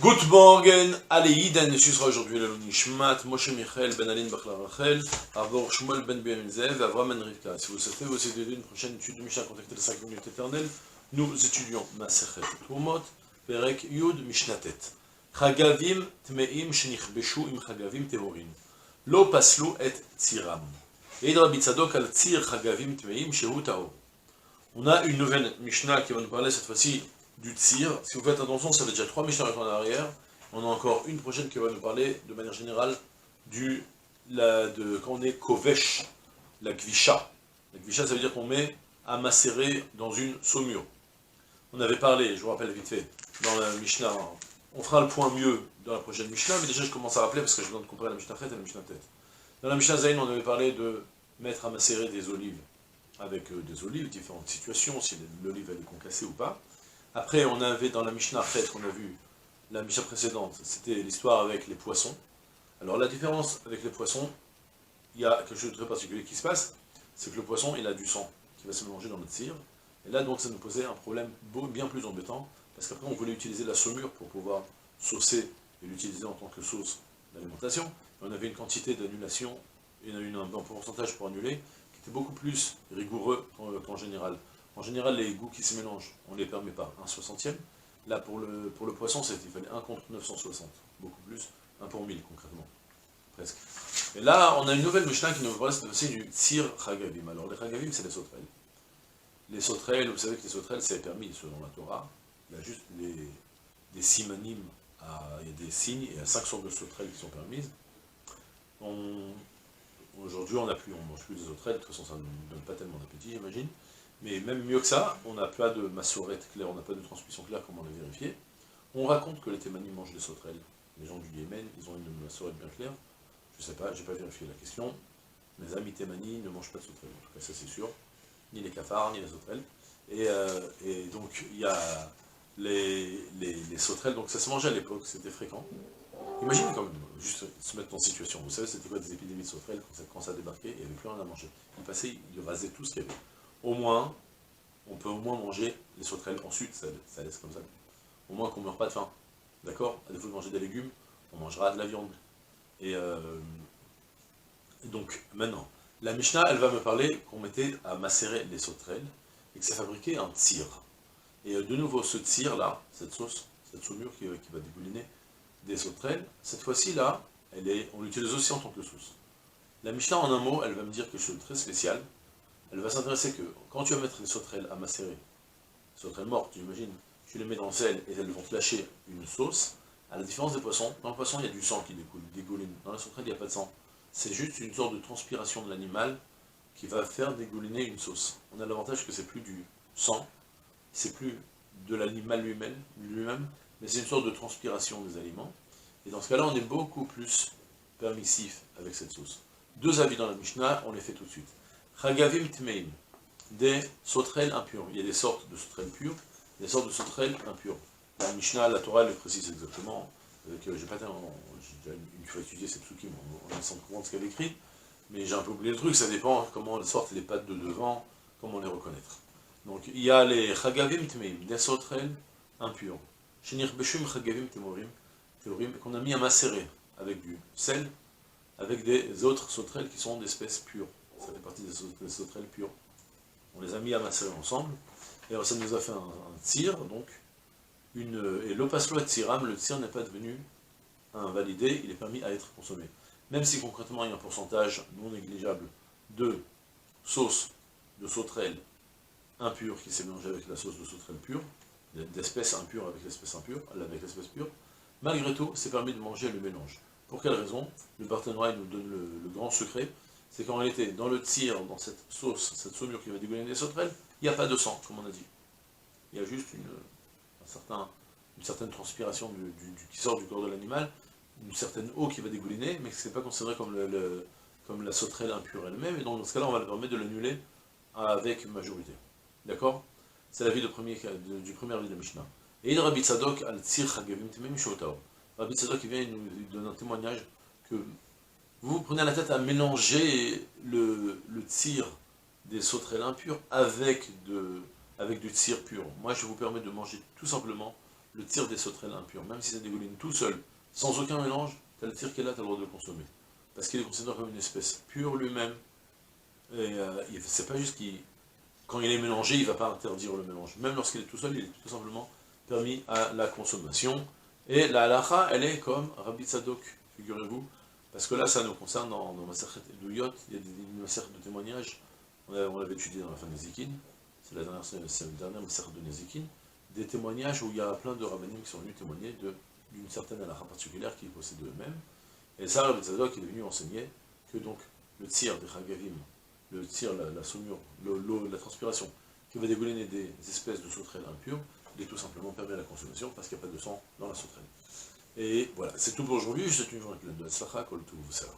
Good morning, allez, Iden, ce sera aujourd'hui le Nishmat, Moshe Michael, Ben Alin Bachla Rachel, Avor Shmuel Ben Bienzev, Avram Ben Rivka. Si vous souhaitez vous aider une prochaine étude de Mishnah, contactez les 5 minutes éternelles. Nous étudions Masechet Trumot, Perek Yud Mishnatet. Chagavim Tmeim Shenichbeshu im Chagavim Tehorim. Lo Paslu et Tziram. Eid Rabbi Tzadok al Tzir Chagavim Tmeim Shehu Tao. On a une nouvelle Mishnah qui va nous parler cette fois-ci du tzir. Si vous faites attention, ça fait déjà 3 Mishnahs en arrière. On a encore une prochaine qui va nous parler de manière générale quand on est kovesh, la gvisha. La gvisha, ça veut dire qu'on met à macérer dans une saumure. On avait parlé, je vous rappelle vite fait, dans la Mishnah, on fera le point mieux dans la prochaine Mishnah, mais déjà je commence à rappeler parce que je viens de comparer la Mishnah Chet et la Mishnah Tet. Dans la Mishnah Zayin, on avait parlé de mettre à macérer des olives avec des olives, différentes situations, si l'olive elle est concassée ou pas. Après, on avait dans la Mishnah Chet, qu'on a vu, la Mishnah précédente, c'était l'histoire avec les poissons. Alors la différence avec les poissons, il y a quelque chose de très particulier qui se passe, c'est que le poisson, il a du sang qui va se mélanger dans notre cire. Et là, donc, ça nous posait un problème bien plus embêtant, parce qu'après, on voulait utiliser la saumure pour pouvoir saucer et l'utiliser en tant que sauce d'alimentation. On avait une quantité d'annulation, et un pourcentage pour annuler, qui était beaucoup plus rigoureux qu'en général. En général, les goûts qui se mélangent, on ne les permet pas. 1/60e. Là, pour le poisson, il fallait 1 contre 960. Beaucoup plus. 1 pour 1000, concrètement. Presque. Et là, on a une nouvelle Mishnah qui nous parle cette fois-ci du Tzir Chagavim. Alors, les Chagavim, c'est les sauterelles. Les sauterelles, vous savez que les sauterelles, c'est permis selon la Torah. Il y a juste des simanim, il y a des signes, et il y a 5 sortes de sauterelles qui sont permises. Aujourd'hui, on ne mange plus des sauterelles, de toute façon, ça ne nous donne pas tellement d'appétit, j'imagine. Mais même mieux que ça, on n'a pas de massorette claire, on n'a pas de transmission claire, comme on l'a vérifié. On raconte que les Thémanim mangent des sauterelles. Les gens du Yémen, ils ont une massorette bien claire. Je ne sais pas, j'ai pas vérifié la question. Mes amis Thémani ne mangent pas de sauterelles, en tout cas ça c'est sûr. Ni les cafards, ni les sauterelles. Et donc il y a les sauterelles, donc ça se mangeait à l'époque, c'était fréquent. Imagine quand même, juste se mettre en situation. Vous savez, c'était quoi des épidémies de sauterelles quand ça débarquait, il n'y avait plus rien à manger. Ils passaient, ils rasaient tout ce qu'il y avait. On peut au moins manger les sauterelles. Ensuite, ça laisse comme ça. Au moins qu'on ne meurt pas de faim. D'accord? À défaut de manger des légumes, on mangera de la viande. Et donc, maintenant, la Mishnah, elle va me parler qu'on mettait à macérer les sauterelles et que ça fabriquait un tzir. Et de nouveau, ce tzir-là, cette sauce, cette saumure qui va dégouliner des sauterelles, cette fois-ci, là, on l'utilise aussi en tant que sauce. La Mishnah, en un mot, elle va me dire quelque chose de très spécial. Elle va s'intéresser que quand tu vas mettre les sauterelles à macérer, les sauterelles mortes, j'imagine, tu les mets dans le sel et elles vont te lâcher une sauce. À la différence des poissons, dans le poisson il y a du sang qui dégouline, dans la sauterelle il n'y a pas de sang. C'est juste une sorte de transpiration de l'animal qui va faire dégouliner une sauce. On a l'avantage que c'est plus du sang, c'est plus de l'animal lui-même, mais c'est une sorte de transpiration des aliments. Et dans ce cas-là, on est beaucoup plus permissif avec cette sauce. 2 avis dans la Mishnah, on les fait tout de suite. Chagavim tmeim, des sauterelles impures. Il y a des sortes de sauterelles pures, des sortes de sauterelles impures. La Mishnah, la Torah, elle le précise exactement. J'ai déjà une fois étudié cette psukim, on essaie de comprendre ce qu'elle écrit, mais j'ai un peu oublié le truc, ça dépend comment sortent les pattes de devant, comment les reconnaître. Donc il y a les Chagavim tmeim, des sauterelles impures. Shenir beshum Chagavim temorim, qu'on a mis à macérer avec du sel, avec des autres sauterelles qui sont d'espèces pures. Ça fait partie des sauterelles pures. On les a mis à macérer ensemble, et ça nous a fait un tzir, donc, et l'opaslo et tziram, le tzir n'est pas devenu invalidé, il est permis à être consommé. Même si concrètement il y a un pourcentage non négligeable de sauce de sauterelles impures qui s'est mélangé avec la sauce de sauterelles pure, d'espèces impures avec l'espèce impure, avec l'espèce pure, malgré tout, c'est permis de manger le mélange. Pour quelle raison? Le partenariat nous donne le grand secret, c'est qu'en réalité, dans le tzir, dans cette sauce, cette saumure qui va dégouliner les sauterelles, il n'y a pas de sang, comme on a dit. Il y a juste une certaine transpiration qui sort du corps de l'animal, une certaine eau qui va dégouliner, mais ce n'est pas considéré comme la sauterelle impure elle-même, et donc dans ce cas-là, on va le permettre de l'annuler avec majorité. D'accord? C'est l'avis du premier avis de la Mishnah. Et il Rabbi Tzadok al tzir chagavim temem shotao. Rabbi Tzadok vient et nous donne un témoignage que vous prenez la tête à mélanger le tzir des sauterelles impures avec du tzir pur. Moi, je vous permets de manger tout simplement le tir des sauterelles impures, même si ça dégouline tout seul, sans aucun mélange, tu as le tir qui est là, tu as le droit de le consommer. Parce qu'il est considéré comme une espèce pure lui-même, et c'est pas juste qu'il... Quand il est mélangé, il ne va pas interdire le mélange. Même lorsqu'il est tout seul, il est tout simplement permis à la consommation. Et la halakha, elle est comme Rabbi Tzadok, figurez-vous, parce que là, ça nous concerne dans Masechet Eduyot, il y a une Masechet de témoignages, on l'avait étudié dans la fin de Nézikine, c'est le dernier Masechet de Nézikine, des témoignages où il y a plein de rabbinim qui sont venus témoigner d'une certaine halakha particulière qu'ils possèdent eux-mêmes. Et ça, Rabbi Tzadok est venu enseigner que donc le tir des Chagavim, le tir, la saumure, l'eau, la transpiration, qui va dégouliner des espèces de sauterelles impures, il est tout simplement permis à la consommation parce qu'il n'y a pas de sang dans la sauterelle. Et voilà, c'est tout pour aujourd'hui, je vous souhaite une journée pleine de Hatzlacha, Kol Tov, Salam.